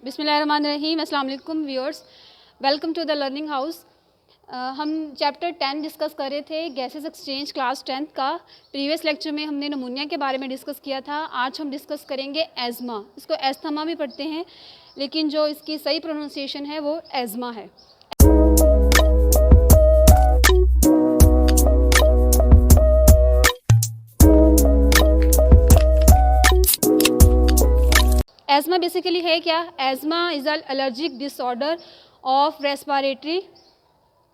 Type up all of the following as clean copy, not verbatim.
बिस्मिल्लाहिर्रहमानिर्रहीम। अस्सलाम वालेकुम viewers, welcome to the learning house. हम चैप्टर 10 डिस्कस कर रहे थे, गैसेस एक्सचेंज, क्लास 10th का। प्रीवियस लेक्चर में हमने नमूनिया के बारे में डिस्कस किया था। आज हम डिस्कस करेंगे एज़मा। इसको एस्थमा भी पढ़ते हैं, लेकिन जो इसकी सही प्रोनाउंसिएशन है वो एज़मा है। एज़मा बेसिकली है क्या? Asthma is a allergic disorder of respiratory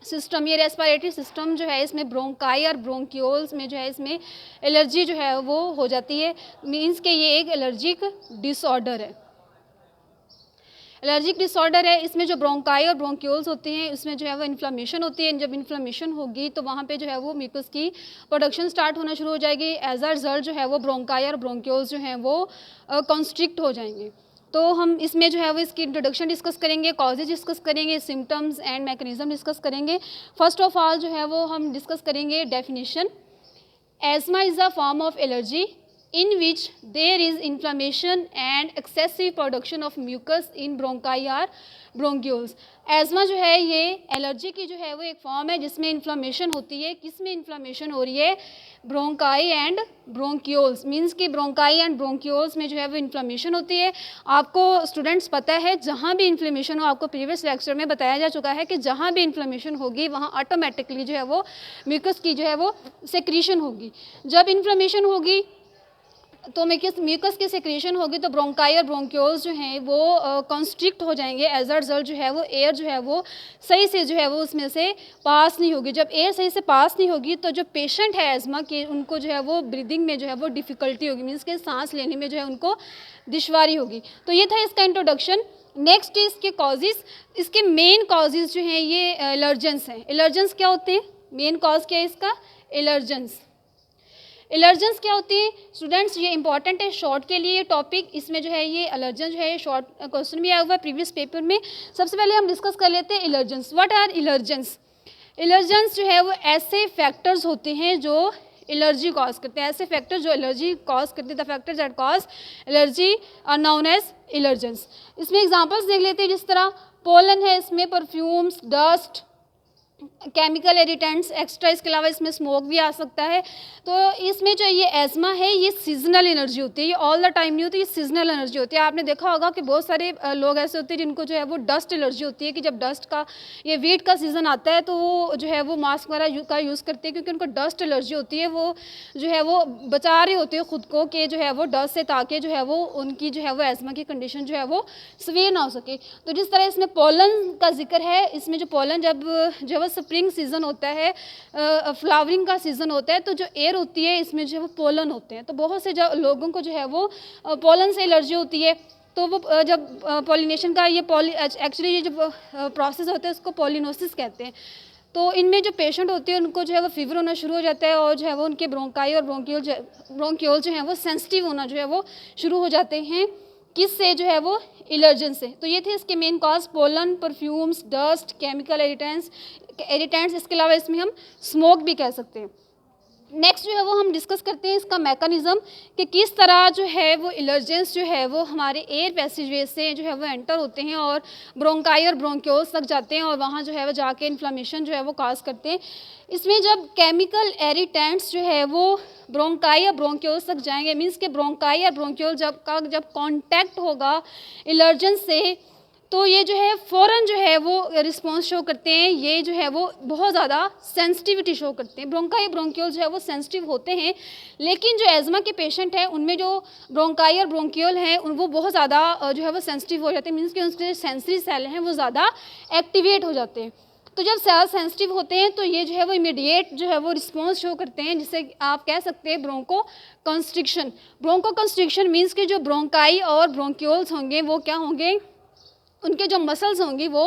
system. ये रेस्पिरेटरी सिस्टम जो है, इसमें ब्रोंकाई और ब्रोंक्यूल्स में जो है इसमें एलर्जी जो है वो हो जाती है। मींस कि ये एक एलर्जिक डिसऑर्डर है। एलर्जिक डिसऑर्डर है। इसमें जो ब्रोंकाई और ब्रोंक्यूल्स होते हैं, उसमें जो है वो इन्फ्लामेशन होती है। जब इन्फ्लामेशन होगी तो वहाँ पे जो है वो म्यूकस की प्रोडक्शन स्टार्ट होना शुरू हो जाएगी। एज अ रिजल्ट जो है वो ब्रोंकाई और ब्रोंक्यूल्स जो हैं वो कॉन्स्ट्रिक्ट हो जाएंगे। तो हम इसमें जो है वो इसकी इंट्रोडक्शन डिस्कस करेंगे, कॉजेज डिस्कस करेंगे, सिम्टम्स एंड मैकेनिज्म डिस्कस करेंगे। फर्स्ट ऑफ ऑल जो है वो हम डिस्कस करेंगे definition. Asthma is a form of allergy in which there is inflammation and excessive production of mucus in bronchi or bronchioles। Asthma जो है ये एलर्जी की जो है वो एक फॉर्म है जिसमें इन्फ्लामेशन होती है। किस में इन्फ्लामेशन हो रही है? Bronchi and bronchioles. मींस कि ब्रोंकाई एंड ब्रोंक्यूल्स में जो है वो इन्फ्लामेशन होती है। आपको स्टूडेंट्स पता है, जहाँ भी इन्फ्लेमेशन हो, आपको प्रीवियस लेक्चर में बताया जा चुका है कि जहाँ भी इन्फ्लेमेशन होगी वहाँ ऑटोमेटिकली जो है वो म्यूकस की जो है वो सेक्रीशन होगी। जब इन्फ्लेमेशन होगी तो म्यूकस की सेक्रेशन होगी तो ब्रोंकाई और ब्रोंक्यूल्स जो हैं वो कॉन्स्ट्रिक्ट हो जाएंगे। एज अ रिजल्ट जो है वो एयर जो है वो सही से जो है वो उसमें से पास नहीं होगी। जब एयर सही से पास नहीं होगी तो जो पेशेंट है एज़मा के, उनको जो है वो ब्रीदिंग में जो है वो डिफ़िकल्टी होगी। मीन्स के सांस लेने में जो है उनको दुश्वारी होगी। तो ये था इसका इंट्रोडक्शन। नेक्स्ट इसके कॉजेज़। इसके मेन कॉजेज़ जो हैं ये एलर्जेंस हैं। एलर्जेंस क्या होते हैं? मेन कॉज क्या है इसका? एलर्जेंस। एलर्जेंस क्या होती है स्टूडेंट्स? ये इंपॉर्टेंट है शॉर्ट के लिए टॉपिक। इसमें जो है ये एलर्जन जो है शॉर्ट क्वेश्चन भी आया हुआ है प्रीवियस पेपर में। सबसे पहले हम डिस्कस कर लेते हैं allergens. What are allergens? Allergens जो है वो ऐसे फैक्टर्स होते हैं जो एलर्जी कॉज करते हैं। ऐसे फैक्टर्स जो एलर्जी कॉज करते हैं, the factors that cause allergy are known as allergens. इसमें एग्जांपल्स देख लेते हैं। जिस तरह पोलन है, इसमें perfumes, dust, chemical irritants extra. इसके अलावा इसमें स्मोक भी आ सकता है। तो इसमें जो ये एज़मा है ये सीजनल एनर्जी होती है। ये ऑल द टाइम नहीं होती, ये सीजनल एनर्जी होती है। आपने देखा होगा कि बहुत सारे लोग ऐसे होते हैं जिनको जो है वो डस्ट एलर्जी होती है कि जब डस्ट का ये वीट का सीज़न आता है तो वो जो है वो मास्क वगैरह का यूज़ करते हैं क्योंकि उनको डस्ट एलर्जी होती है। वो जो है वो बचा रहे होते हैं ख़ुद को कि जो है वो डस्ट से, ताकि जो है वो उनकी जो है वो एज़मा की कंडीशन जो है वो सीवियर ना हो सके। तो जिस तरह इसमें पोलन का जिक्र है, इसमें जो पोलन जब स्प्रिंग सीज़न होता है, फ्लावरिंग का सीज़न होता है, तो जो एयर होती है इसमें जो है वो पोलन होते हैं। तो बहुत से जो लोगों को जो है वो पोलन से एलर्जी होती है। तो वो जब पॉलिनेशन का ये एक्चुअली ये जो प्रोसेस होता है उसको पॉलिनोसिस कहते हैं। तो इनमें जो पेशेंट होते हैं उनको जो है वो फीवर होना शुरू हो जाता है और जो है वो उनके ब्रोंकाई और ब्रोंक्यूल जो है वो सेंसिटिव होना जो है वो शुरू हो जाते हैं। किससे? जो है वो एलर्जन से। तो ये थे इसके main cause, pollen, perfumes, dust, chemical irritants. इसके अलावा इसमें हम स्मोक भी कह सकते हैं। नेक्स्ट जो है वो हम डिस्कस करते हैं इसका मैकेनिज़्म कि किस तरह जो है वो एलर्जेंस जो है वो हमारे एयर पैसेजवे से जो है वो एंटर होते हैं और ब्रोंकाई और ब्रोंक्यूल्स तक जाते हैं और वहाँ जो है वो जाके इन्फ्लामेशन जो है वो काज करते हैं। इसमें जब केमिकल इरिटेंट्स जो है वो ब्रोंकाई और ब्रोंक्यूल्स तक जाएंगे, मीन्स के ब्रोंकाई और ब्रोंक्यूल जब कांटेक्ट होगा एलर्जन से तो ये जो है फ़ौरन जो है वो रिस्पॉन्स शो करते हैं। ये जो है वो बहुत ज़्यादा सेंसिटिविटी शो करते हैं। ब्रोंकाई ब्रोंक्यूल जो है वो सेंसिटिव होते हैं, लेकिन जो एज़मा के पेशेंट हैं उनमें जो ब्रोंकाई और ब्रोंक्यूल हैं वो बहुत ज़्यादा जो है वो सेंसिटिव हो जाते हैं। मीन्स कि उनके सेंसरी सेल हैं वो ज़्यादा एक्टिवेट हो जाते हैं। तो जब सेल सेंसिटिव होते हैं तो ये जो है वो इमीडिएट जो है वो रिस्पॉन्स शो करते हैं, जिसे आप कह सकते हैं bronchoconstriction. Bronchoconstriction means कि जो ब्रोंकाई और ब्रोंक्यूल्स होंगे वो क्या होंगे, उनके जो मसल्स होंगी वो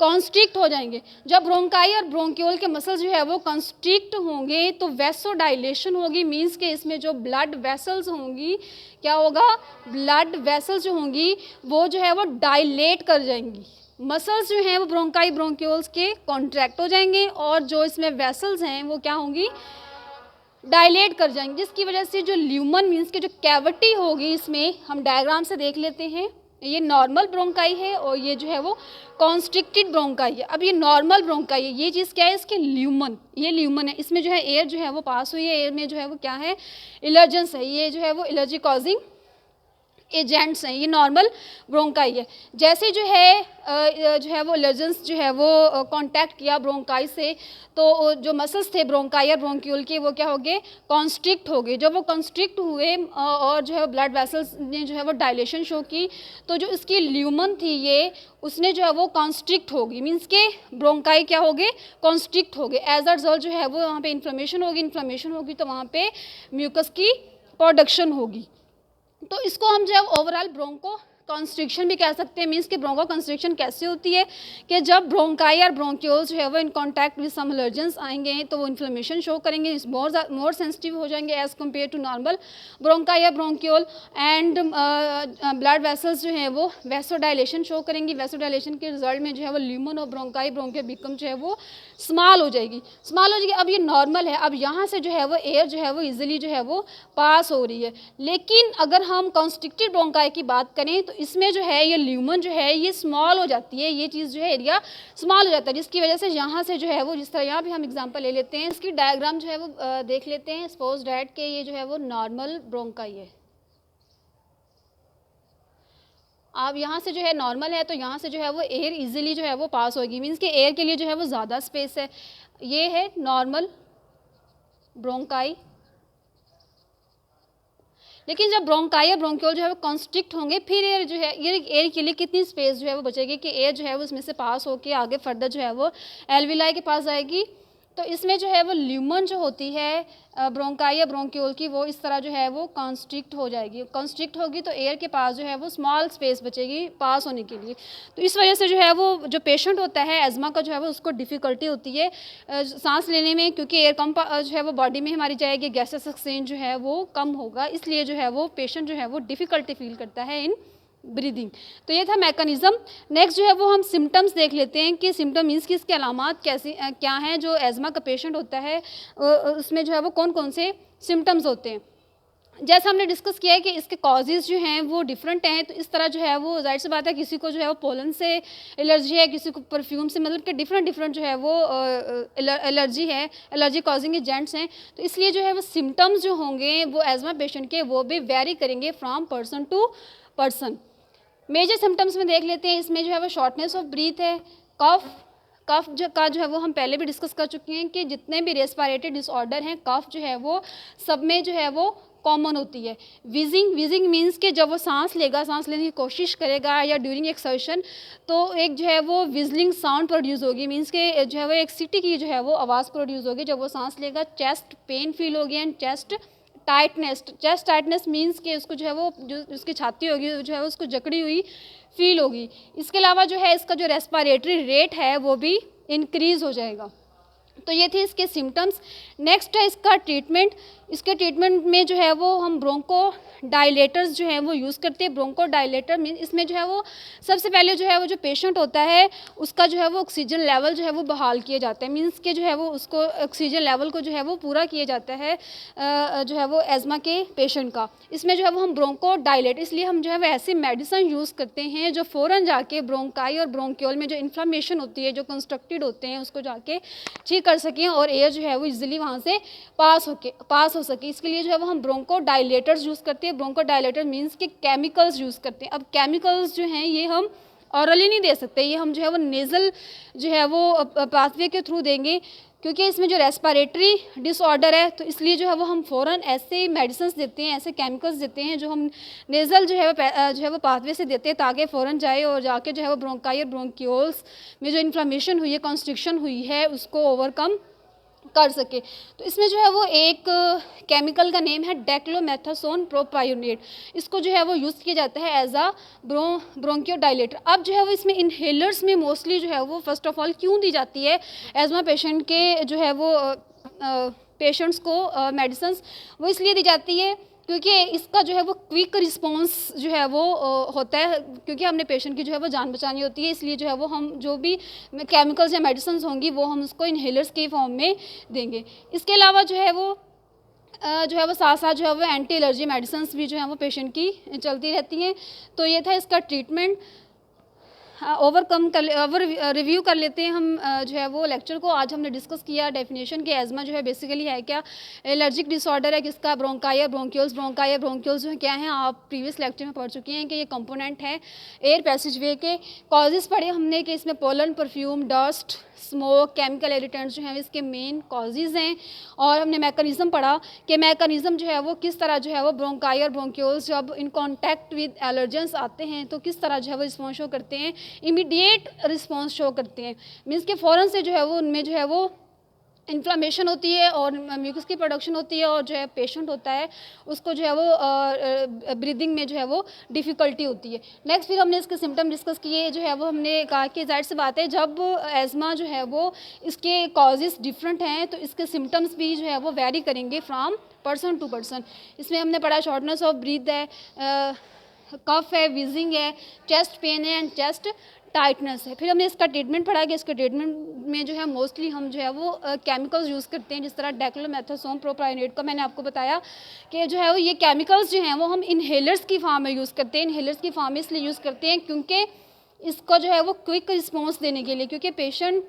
कॉन्स्ट्रिक्ट हो जाएंगे। जब ब्रोंकाई और ब्रोंक्यूल के मसल्स जो है वो कॉन्स्ट्रिक्ट होंगे तो वैसोडाइलेशन होगी। मींस के इसमें जो ब्लड वेसल्स होंगी, क्या होगा, ब्लड वेसल्स जो होंगी वो जो है वो डायलेट कर जाएंगी। मसल्स जो हैं वो ब्रोंकाई ब्रोंक्यूल्स के कॉन्ट्रैक्ट हो जाएंगे और जो इसमें वेसल्स हैं वो क्या होंगी, डायलेट कर जाएंगे, जिसकी वजह से जो ल्यूमन मीन्स के जो कैविटी होगी, इसमें हम डायग्राम से देख लेते हैं। ये नॉर्मल ब्रोंकाई है और ये जो है वो कॉन्स्ट्रिक्टेड ब्रोंकाई है। अब ये नॉर्मल ब्रोंकाई है, ये चीज़ क्या है, इसके ल्यूमन, ये ल्यूमन है, इसमें जो है एयर जो है वो पास हुई है, एयर में जो है वो क्या है, इलर्जेंस है, ये जो है वो एलर्जी कॉजिंग एजेंट्स हैं, ये नॉर्मल ब्रोंकाई है। जैसे जो है वो एलर्जेंस जो है वो कांटेक्ट किया ब्रोंकाई से, तो जो मसल्स थे ब्रोंकाई और ब्रोंक्यूल के वो क्या हो गए, कॉन्स्ट्रिक्ट हो गए। जब वो कॉन्स्ट्रिक्ट हुए और जो है ब्लड वेसल्स ने जो है वो डायलेशन शो की, तो जो इसकी ल्यूमन थी ये, उसने जो है वो कॉन्स्ट्रिक्ट होगी, मीन्स के ब्रोंकाई क्या हो गए, कॉन्स्ट्रिक्ट हो गए। एज अ रिजल्ट जो है वो वहाँ पे इन्फ्लेमेशन होगी तो वहाँ पे म्यूकस की प्रोडक्शन होगी। तो इसको हम जो है ओवरऑल ब्रोंको कॉन्स्ट्रिक्शन भी कह सकते हैं। मीन्स कि ब्रोंको कॉन्स्ट्रिक्शन कैसे होती है कि जब ब्रोंकाई और ब्रोंक्यूल्स जो है वो in contact with some allergens आएंगे तो वो इन्फ्लेमेशन शो करेंगे, मोर सेंसिटिव हो जाएंगे as compare to normal bronchi या ब्रोंक्यूल। एंड ब्लड वेसल्स जो है वो वैसोडाइलेशन शो करेंगी। वैसोडाइलेशन के रिजल्ट में जो है वो ल्यूमन और ब्रोंकाई ब्रोंकियल बिकम जो है वो स्मॉल हो जाएगी। अब ये नॉर्मल है, अब यहाँ से जो है वो एयर जो है वो ईजिली जो है वो पास हो रही है। लेकिन अगर हम कॉन्स्ट्रिक्टेड ब्रोंकाई की बात करें तो इसमें जो है ये ल्यूमन जो है ये स्मॉल हो जाती है, ये चीज़ जो है एरिया स्मॉल हो जाता है, जिसकी वजह से यहाँ से जो है वो, जिस तरह यहाँ भी हम एग्जांपल ले लेते हैं, इसकी डायग्राम जो है वो देख लेते हैं। सपोज डैट के ये जो है वो नॉर्मल ब्रोंकाई है। अब यहाँ से जो है नॉर्मल है तो यहाँ से जो है वो एयर इजीली जो है वो पास होगी, मीन्स कि एयर के लिए जो है वो ज़्यादा स्पेस है। ये है नॉर्मल ब्रोंकाई। लेकिन जब ब्रोंकाई और ब्रोंक्यूल जो है वो कॉन्स्ट्रिक्ट होंगे, फिर एयर जो है, एयर के लिए कितनी स्पेस जो है वो बचेगी कि एयर जो है वो इसमें से पास होकर आगे फर्दर जो है वो एल्विलाई के पास जाएगी। तो इसमें जो है वो ल्यूमन जो होती है ब्रोंकाई या ब्रोंक्यूल की, वो इस तरह जो है वो कॉन्स्ट्रिक्ट हो जाएगी। कॉन्स्ट्रिक्ट होगी तो एयर के पास जो है वो स्मॉल स्पेस बचेगी पास होने के लिए। तो इस वजह से जो है वो जो पेशेंट होता है एज़मा का जो है वो उसको डिफ़िकल्टी होती है सांस लेने में, क्योंकि एयर कम जो है वो बॉडी में हमारी जाएगी, गैसेस एक्सचेंज जो है वो कम होगा, इसलिए जो है वो पेशेंट जो है वो डिफ़िकल्टी फील करता है इन ब्रीदिंग। तो ये था मैकेनिज़्म। नेक्स्ट जो है वो हम सिम्टम्स देख लेते हैं कि सिम्टम मीन्स कि इसके अलामात क्या हैं जो एज़मा का पेशेंट होता है, उसमें जो है वो कौन कौन से सिम्टम्स होते हैं। जैसा हमने डिस्कस किया है कि इसके कॉजेज़ जो हैं वो डिफरेंट हैं, तो इस तरह जो है वो जाहिर सी बात है किसी को जो है वो पोलन से एलर्जी है, किसी को परफ्यूम से, मतलब कि डिफरेंट जो है वो एलर्जी है, एलर्जी कॉजिंग एजेंट्स हैं। तो इसलिए जो है वो सिम्टम्स जो होंगे वो एज़मा पेशेंट के वो भी वेरी करेंगे from person to person. Major symptoms में देख लेते हैं। इसमें जो है वो शॉर्टनेस ऑफ ब्रीथ है, कफ का जो है वो हम पहले भी डिस्कस कर चुके हैं कि जितने भी रेस्पिरेटरी डिसऑर्डर हैं, कफ जो है वो सब में जो है वो कॉमन होती है। विजिंग मीन्स कि जब वो सांस लेने की कोशिश करेगा या ड्यूरिंग एक्सर्शन, तो एक जो है वो विजलिंग साउंड प्रोड्यूस होगी, मीन्स के जो है वो एक सिटी की जो है वो आवाज़ प्रोड्यूस होगी जब वो सांस लेगा। चेस्ट पेन फील होगी एंड चेस्ट टाइटनेस मीन्स कि उसको जो है वो जो उसकी छाती होगी जो है उसको जकड़ी हुई फील होगी। इसके अलावा जो है इसका जो रेस्पिरेटरी रेट है वो भी इंक्रीज़ हो जाएगा। तो ये थे इसके सिम्टम्स। नेक्स्ट है इसका ट्रीटमेंट। इसके ट्रीटमेंट में जो है वो हम ब्रोंको डायलेटर्स जो है वो यूज़ करते हैं। ब्रोंको डायलेटर मीन इसमें जो है वो सबसे पहले जो है वो जो पेशेंट होता है उसका जो है वो ऑक्सीजन लेवल जो है वो बहाल किए जाते हैं, मीन्स के जो है वो उसको ऑक्सीजन लेवल को जो है वो पूरा किया जाता है जो है वो एज़मा के पेशेंट का। इसमें जो है वो हम ब्रोंको डायलेट, इसलिए हम जो है वो ऐसी मेडिसिन यूज़ करते हैं जो फ़ौरन जाके ब्रोंकाई और ब्रोंक्यूल में जो इन्फ्लेमेशन होती है, जो कंस्ट्रक्टेड होते हैं, उसको जाके ठीक कर सकें और एयर जो है वो इजीली वहाँ से पास हो सके। इसके लिए जो है वो हम ब्रोंको डायलेटर्स यूज़ करते हैं। ब्रोंको डायलेटर मीन्स के केमिकल्स यूज़ करते हैं। अब केमिकल्स जो हैं ये हम ऑरली नहीं दे सकते, ये हम जो है वो नेज़ल जो है वो पाथवे के थ्रू देंगे, क्योंकि इसमें जो रेस्पिरेटरी डिसऑर्डर है, तो इसलिए जो है वो हम फ़ौरन ऐसे मेडिसिन देते हैं, ऐसे केमिकल्स देते हैं जो हम नेज़ल जो है वो पाथवे से देते हैं ताकि फ़ौरन जाए और जाके जो है वो ब्रोंकाई और ब्रोंक्यूल्स में जो इन्फ्लेमेशन हुई है, कॉन्स्ट्रिक्शन हुई है, उसको ओवरकम कर सके। तो इसमें जो है वो एक केमिकल का नेम है डेक्लोमेथासोन प्रोपायोनेट। इसको जो है वो यूज़ किया जाता है एज अ ब्रोंकियोडाइलेटर। अब जो है वो इसमें इनहेलर्स में मोस्टली जो है वो फर्स्ट ऑफ ऑल क्यों दी जाती है एज़मा पेशेंट के जो है वो पेशेंट्स को मेडिसिन, वो इसलिए दी जाती है क्योंकि इसका जो है वो क्विक रिस्पांस जो है वो होता है, क्योंकि हमने पेशेंट की जो है वो जान बचानी होती है, इसलिए जो है वो हम जो भी केमिकल्स या मेडिसिन होंगी वो हम उसको इनहेलर्स के फॉर्म में देंगे। इसके अलावा जो है वो जो है वो साथ साथ जो है वो एंटी एलर्जी मेडिसिन भी जो है वो पेशेंट की चलती रहती हैं। तो ये था इसका ट्रीटमेंट। ओवर रिव्यू कर लेते हैं हम जो है वो लेक्चर को। आज हमने डिस्कस किया डेफिनेशन कि एज़मा जो है बेसिकली है क्या, एलर्जिक डिसऑर्डर है किसका, ब्रोंकाई और ब्रोंकियोल्स जो है क्या हैं, आप प्रीवियस लेक्चर में पढ़ चुके हैं कि ये कंपोनेंट है एयर पैसेजवे के। कॉजेज़ पढ़े हमने कि इसमें pollen, perfume, dust, smoke, chemical irritants जो हैं इसके मेन कॉजेज़ हैं। और हमने मैकेनिज़्म पढ़ा कि मैकेनिज़्म जो है वो किस तरह जो है वो ब्रोंकाई और ब्रोंकियोल्स जब इन कॉन्टैक्ट विद एलर्जेंस आते हैं तो किस तरह जो है वो रिस्पॉन्स शो करते हैं, इमीडिएट रिस्पॉन्स शो करते हैं। मीन्स के फ़ौरन से जो है वो उनमें जो है वो इन्फ्लामेशन होती है और म्यूकस की प्रोडक्शन होती है और जो है पेशेंट होता है उसको जो है वो ब्रीदिंग में जो है वो डिफ़िकल्टी होती है। नेक्स्ट फिर हमने इसके सिम्टम डिस्कस किए, जो है वो हमने कहा कि ज़ाहिर सी बात है जब एज़मा जो है वो इसके कॉजेज़ डिफरेंट हैं तो इसके सिम्टम्स भी जो है वो वेरी करेंगे फ्राम पर्सन टू पर्सन। इसमें हमने पढ़ा शॉर्टनेस ऑफ ब्रीथ है, कफ है, विजिंग है, चेस्ट पेन है एंड चेस्ट टाइटनेस है। फिर हमने इसका ट्रीटमेंट पढ़ा कि इसके ट्रीटमेंट में जो है मोस्टली हम जो है वो केमिकल्स यूज़ करते हैं, जिस तरह डेक्लोमेथासोन प्रोप्रायोनेट का मैंने आपको बताया कि जो है वो ये केमिकल्स जो हैं वो हम इन्हेलर्स की फॉर्म में यूज़ करते हैं। इन्हेलर्स की फॉर्म में इसलिए यूज़ करते हैं क्योंकि इसको जो है वो क्विक रिस्पॉन्स देने के लिए, क्योंकि पेशेंट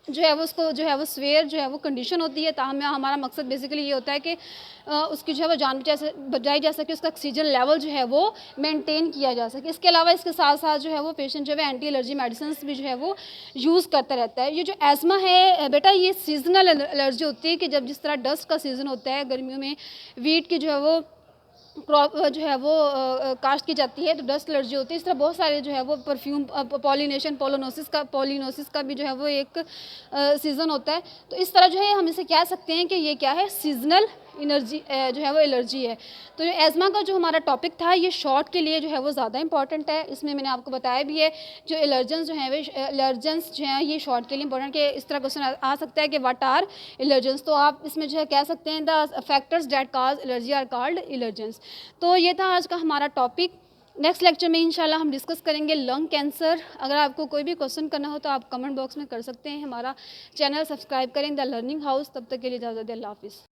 जो है वो उसको जो है वो स्वेयर जो है वो कंडीशन होती है। ताहम हमारा मकसद बेसिकली ये होता है कि उसकी जो है वो जान बचाई जा सके, उसका ऑक्सीजन लेवल जो है वो मेंटेन किया जा सके। इसके अलावा इसके साथ साथ जो है वो पेशेंट जो है एंटी एलर्जी मेडिसिन भी जो है वो यूज़ करता रहता है। ये जो एज़मा है बेटा ये सीजनल एलर्जी होती है कि जब जिस तरह डस्ट का सीज़न होता है गर्मियों में वीट की जो है वो क्रॉप जो है वो काश्त की जाती है तो डस्ट एलर्जी होती है। इस तरह बहुत सारे जो है वो परफ्यूम पॉलिनोसिस का भी जो है वो एक सीज़न होता है। तो इस तरह जो है हम इसे कह सकते हैं कि ये क्या है, सीजनल एनर्जी जो है वो एलर्जी है। तो ये एज़मा का जो हमारा टॉपिक था ये शॉर्ट के लिए जो है वो ज़्यादा इंपॉर्टेंट है। इसमें मैंने आपको बताया भी है जो एलर्जेंस जो हैं वे एलर्जेंस जो हैं ये शॉर्ट के लिए इंपॉर्टेंट, कि इस तरह क्वेश्चन आ सकता है कि व्हाट आर एलर्जेंस। तो आप इसमें जो है कह सकते हैं the factors that cause allergy are called allergens. तो ये था आज का हमारा टॉपिक। नेक्स्ट लेक्चर में इंशाल्लाह हम डिस्कस करेंगे लंग कैंसर। अगर आपको कोई भी क्वेश्चन करना हो तो आप कमेंट बॉक्स में कर सकते हैं। हमारा चैनल सब्सक्राइब करें द लर्निंग हाउस। तब तक के लिए इजाज़त दें, अल्लाह हाफिज़।